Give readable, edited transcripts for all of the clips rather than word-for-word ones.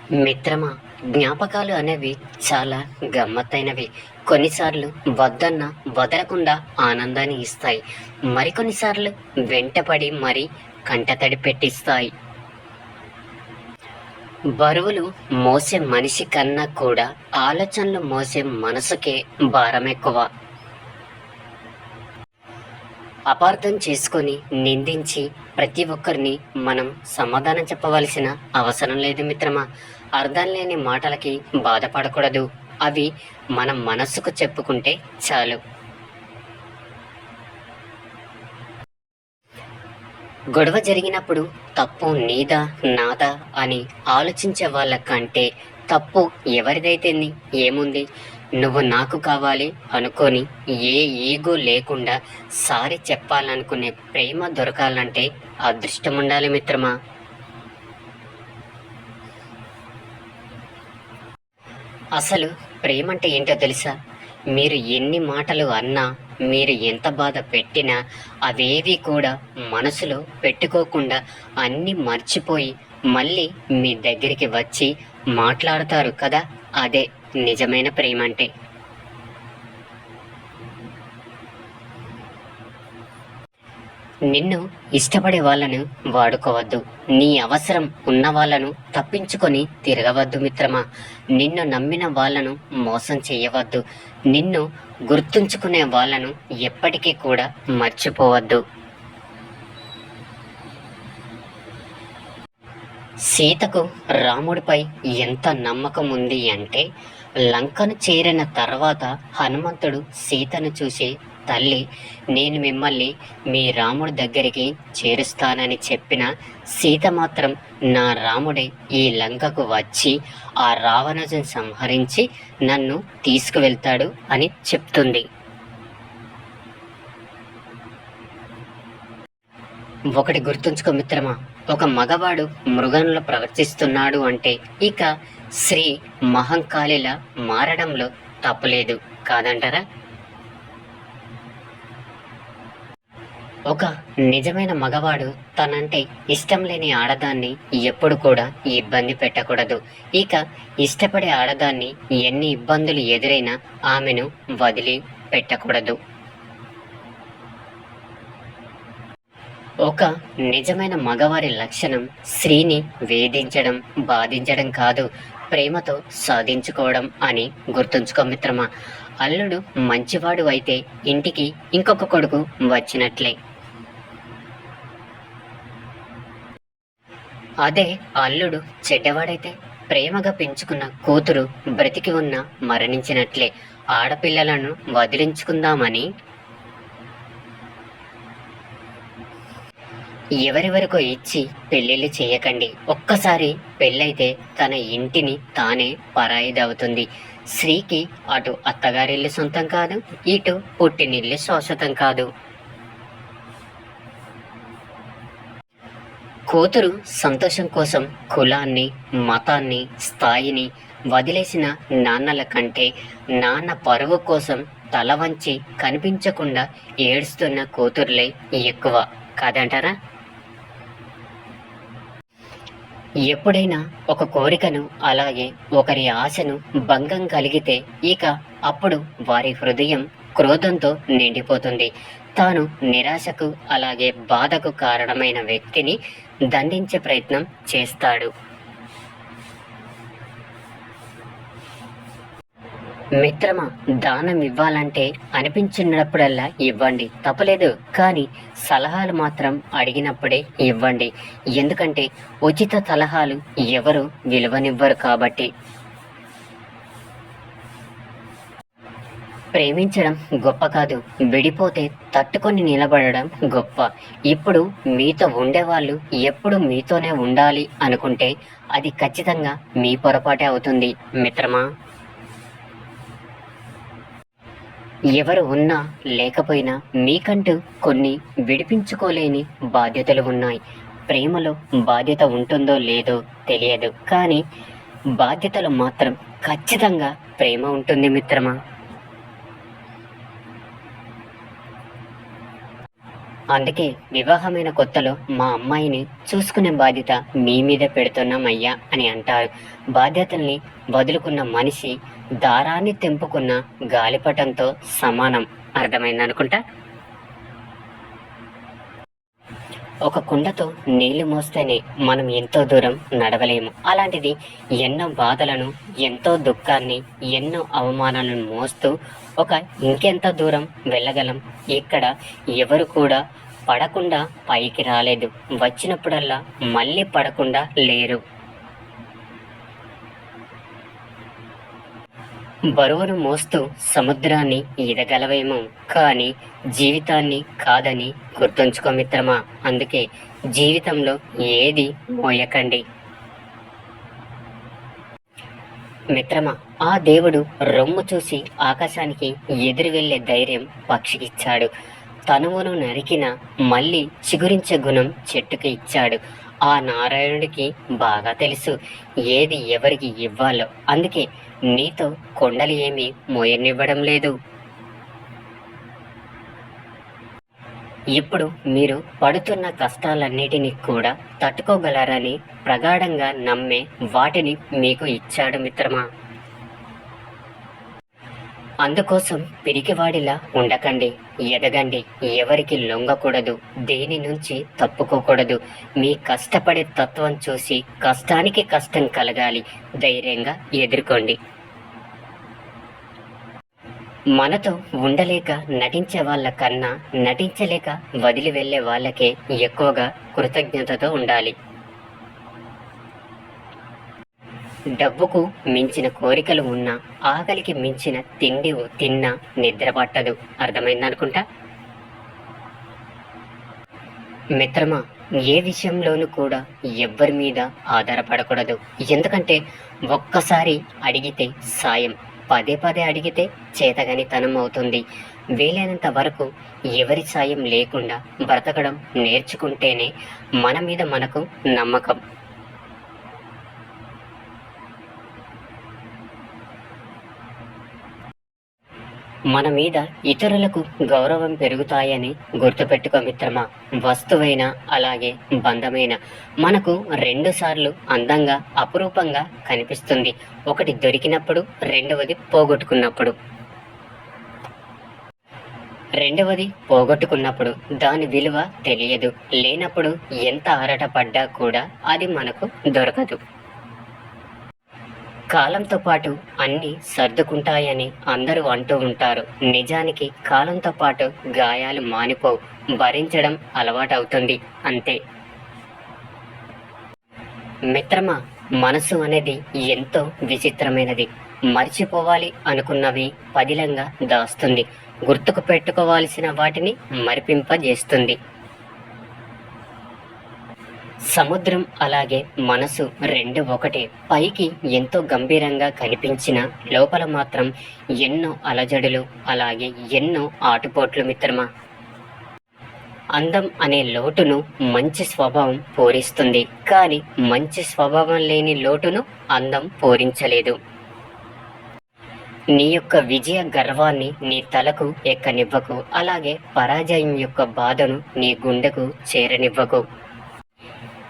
మిత్రమా, జ్ఞాపకాలు అనేవి చాలా గమ్మత్తైనవి. కొన్నిసార్లు వద్దన్న వదలకుండా ఆనందాన్ని ఇస్తాయి. మరికొన్నిసార్లు వెంటపడి మరీ కంటతడి పెట్టిస్తాయి. బరువులు మోసే మనిషి కన్నా కూడా ఆలోచనలు మోసే మనసుకే భారమెక్కువ. అపార్థం చేసుకొని నిందించి ప్రతి ఒక్కరిని మనం సమాధానం చెప్పవలసిన అవసరం లేదు మిత్రమా. అర్థం లేని మాటలకి బాధపడకూడదు. అవి మన మనస్సుకు చెప్పుకుంటే చాలు. గొడవ జరిగినప్పుడు తప్పు నీదా నాదా అని ఆలోచించే వాళ్ళ కంటే తప్పు ఎవరిదైతే ఏముంది, నువ్వు నాకు కావాలి అనుకొని ఏ ఈగో లేకుండా సారీ చెప్పాలనుకునే ప్రేమ దొరకాలంటే అదృష్టం ఉండాలి మిత్రమా. అసలు ప్రేమ అంటే ఏంటో తెలుసా? మీరు ఎన్ని మాటలు అన్నా, మీరు ఎంత బాధ పెట్టినా అవేవి కూడా మనసులో పెట్టుకోకుండా అన్నీ మర్చిపోయి మళ్ళీ మీ దగ్గరికి వచ్చి మాట్లాడతారు కదా, అదే నిజమైన ప్రేమ అంటే. నిన్ను ఇష్టపడే వాళ్ళను వాడుకోవద్దు. నీ అవసరం ఉన్న వాళ్ళను తప్పించుకొని తిరగవద్దు మిత్రమా. నిన్ను నమ్మిన వాళ్ళను మోసం చేయవద్దు. నిన్ను గుర్తుంచుకునే వాళ్ళను ఎప్పటికీ కూడా మర్చిపోవద్దు. సీతకు రాముడిపై ఎంత నమ్మకం ఉంది అంటే, లంకను చేరిన తర్వాత హనుమంతుడు సీతను చూసి, తల్లి, నేను మిమ్మల్ని మీ రాముడి దగ్గరికి చేరుస్తానని చెప్పిన సీత మాత్రం నా రాముడే ఈ లంకకు వచ్చి ఆ రావణుని సంహరించి నన్ను తీసుకువెళ్తాడు అని చెప్తుంది. ఒకటి గుర్తుంచుకో మిత్రమా, ఒక మగవాడు మృగంలో ప్రవర్తిస్తున్నాడు అంటే ఇక స్త్రీ మహంకాళిలా మారడంలో తప్పులేదు కాదంటారా? ఒక నిజమైన మగవాడు తనంటే ఇష్టం లేని ఆడదాన్ని ఎప్పుడు కూడా ఇబ్బంది పెట్టకూడదు. ఇక ఇష్టపడే ఆడదాన్ని ఎన్ని ఇబ్బందులు ఎదురైనా ఆమెను వదిలి పెట్టకూడదు. ఒక నిజమైన మగవారి లక్షణం స్త్రీని వేధించడం, బాధించడం కాదు, ప్రేమతో సాధించుకోవడం అని గుర్తుంచుకో మిత్రమా. అల్లుడు మంచివాడు అయితే ఇంటికి ఇంకొక కొడుకు వచ్చినట్లే. అదే అల్లుడు చెడ్డవాడైతే ప్రేమగా పెంచుకున్న కూతురు బ్రతికి ఉన్న మరణించినట్లే. ఆడపిల్లలను వదిలించుకుందామని ఎవరెవరికో ఇచ్చి పెళ్ళిళ్ళు చేయకండి. ఒక్కసారి పెళ్ళైతే తన ఇంటిని తానే పరాయిదవుతుంది. స్త్రీకి అటు అత్తగారిల్లు సొంతం కాదు, ఇటు పుట్టినిల్లు శాశ్వతం కాదు. కూతురు సంతోషం కోసం కులాన్ని, మతాన్ని, స్థాయిని వదిలేసిన నాన్నల కంటే నాన్న పరువు కోసం తల వంచి కనిపించకుండా ఏడుస్తున్న కూతుర్లే ఎక్కువ కాదంటారా? ఎప్పుడైనా ఒక కోరికను అలాగే ఒకరి ఆశను భంగం కలిగితే ఇక అప్పుడు వారి హృదయం క్రోధంతో నిండిపోతుంది. తాను నిరాశకు అలాగే బాధకు కారణమైన వ్యక్తిని దండించే ప్రయత్నం చేస్తాడు. మిత్రమా, దానం ఇవ్వాలంటే అనిపించినప్పుడల్లా ఇవ్వండి, తప్పలేదు. కానీ సలహాలు మాత్రం అడిగినప్పుడే ఇవ్వండి. ఎందుకంటే ఉచిత సలహాలు ఎవరు విలువనివ్వరు కాబట్టి. ప్రేమించడం గొప్ప కాదు, విడిపోతే తట్టుకొని నిలబడడం గొప్ప. ఇప్పుడు మీతో ఉండేవాళ్ళు ఎప్పుడు మీతోనే ఉండాలి అనుకుంటే అది ఖచ్చితంగా మీ పొరపాటే అవుతుంది మిత్రమా. ఎవరు ఉన్నా లేకపోయినా మీకంటూ కొన్ని విడిపించుకోలేని బాధ్యతలు ఉన్నాయి. ప్రేమలో బాధ్యత ఉంటుందో లేదో తెలియదు, కానీ బాధ్యతలు మాత్రం ఖచ్చితంగా ప్రేమ ఉంటుంది మిత్రమా. అందుకే వివాహమైన కొత్తలో మా అమ్మాయిని చూసుకునే బాధ్యత మీ మీద పెడుతున్నామయ్యా అని అంటారు. బాధ్యతల్ని వదులుకున్న మనిషి దారాన్ని తెంపుకున్న గాలిపటంతో సమానం. అర్థమైందనుకుంటా. ఒక కుండతో నీళ్లు మోస్తేనే మనం ఎంతో దూరం నడవలేము. అలాంటిది ఎన్నో బాధలను, ఎంతో దుఃఖాన్ని, ఎన్నో అవమానాలను మోస్తూ ఇంకెంత దూరం వెళ్ళగలం? ఇక్కడ ఎవరు కూడా పడకుండా పైకి రాలేదు, వచ్చినప్పుడల్లా మళ్ళీ పడకుండా లేరు. బరువును మోస్తూ సముద్రాన్ని ఈదగలవేమో, కానీ జీవితాన్ని కాదని గుర్తుంచుకో మిత్రమా. అందుకే జీవితంలో ఏది మోయకండి. మిత్రమా, ఆ దేవుడు రొమ్ము చూసి ఆకాశానికి ఎదురు వెళ్లే ధైర్యం పక్షికిచ్చాడు. తనువును నరికిన మళ్ళీ చిగురించే గుణం చెట్టుకి ఇచ్చాడు. ఆ నారాయణుడికి బాగా తెలుసు ఏది ఎవరికి ఇవ్వాలో. అందుకే నీతో కొండలు ఏమీ మోయనివ్వడం లేదు. ఇప్పుడు మీరు పడుతున్న కష్టాలన్నిటినీ కూడా తట్టుకోగలరని ప్రగాఢంగా నమ్మే వాటిని మీకు ఇచ్చాడు మిత్రమా. అందుకోసం పిరికివాడిలా ఉండకండి, ఎదగండి. ఎవరికి లొంగకూడదు, దేని నుంచి తప్పుకోకూడదు. మీ కష్టపడే తత్వం చూసి కష్టానికి కష్టం కలగాలి, ధైర్యంగా ఎదుర్కోండి. మనతో ఉండలేక నటించే వాళ్ళ కన్నా నటించలేక వదిలి వెళ్ళే వాళ్ళకే ఎక్కువగా కృతజ్ఞతతో ఉండాలి. డబ్బుకు మించిన కోరికలు ఉన్నా, ఆకలికి మించిన తిండి తిన్నా నిద్ర పట్టదు. అర్థమైందనుకుంటా. మిత్రమా, ఏ విషయంలోనూ కూడా ఎవ్వరి మీద ఆధారపడకూడదు. ఎందుకంటే ఒక్కసారి అడిగితే సాయం, పదే పదే అడిగితే చేతగానితనం అవుతుంది. వీలైనంత వరకు ఎవరి సాయం లేకుండా బ్రతకడం నేర్చుకుంటేనే మన మీద మనకు నమ్మకం. మన మీద ఇతరులకు గౌరవం పెరుగుతాయని గుర్తుపెట్టుకో మిత్రమా. వస్తువైనా అలాగే బంధమైన మనకు 2 సార్లు అందంగా అపురూపంగా కనిపిస్తుంది. ఒకటి దొరికినప్పుడు, రెండవది పోగొట్టుకున్నప్పుడు. రెండవది పోగొట్టుకున్నప్పుడు దాని విలువ తెలియదు. లేనప్పుడు ఎంత ఆరాటపడ్డా కూడా అది మనకు దొరకదు. కాలంతో పాటు అన్నీ సర్దుకుంటాయని అందరూ అంటూ ఉంటారు. నిజానికి కాలంతో పాటు గాయాలు మానిపోవు, భరించడం అలవాటవుతుంది, అంతే. మనసు మనసు అనేది ఎంతో విచిత్రమైనది. మర్చిపోవాలి అనుకున్నవి పదిలంగా దాస్తుంది, గుర్తుకు పెట్టుకోవాల్సిన వాటిని మరిపింపజేస్తుంది. సముద్రం అలాగే మనసు రెండు ఒకటే. పైకి ఎంతో గంభీరంగా కనిపించిన లోపల మాత్రం ఎన్నో అలజడులు, అలాగే ఎన్నో ఆటుపోట్లు మిత్రమా. అందం అనే లోటును మంచి స్వభావం పూరిస్తుంది, కానీ మంచి స్వభావం లేని లోటును అందం పూరించలేదు. నీ యొక్క విజయ గర్వాన్ని నీ తలకు ఎక్కనివ్వకు, అలాగే పరాజయం యొక్క బాధను నీ గుండెకు చేరనివ్వకు.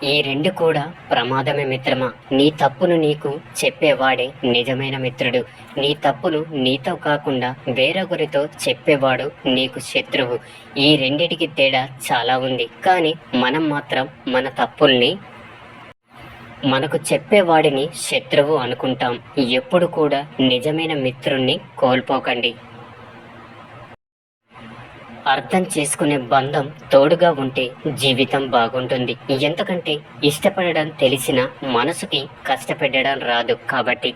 ఈ రెండు కూడా ప్రమాదమే మిత్రమా. నీ తప్పును నీకు చెప్పేవాడే నిజమైన మిత్రుడు. నీ తప్పును నీతో కాకుండా వేరొకరితో చెప్పేవాడు నీకు శత్రువు. ఈ రెండిటికి తేడా చాలా ఉంది, కానీ మనం మాత్రం మన తప్పుల్ని మనకు చెప్పేవాడిని శత్రువు అనుకుంటాం. ఎప్పుడు కూడా నిజమైన మిత్రుణ్ణి కోల్పోకండి. అర్థం చేసుకునే బంధం తోడుగా ఉంటే జీవితం బాగుంటుంది. ఎందుకంటే ఇష్టపడడం తెలిసిన మనసుకి కష్టపెట్టడం రాదు. కాబట్టి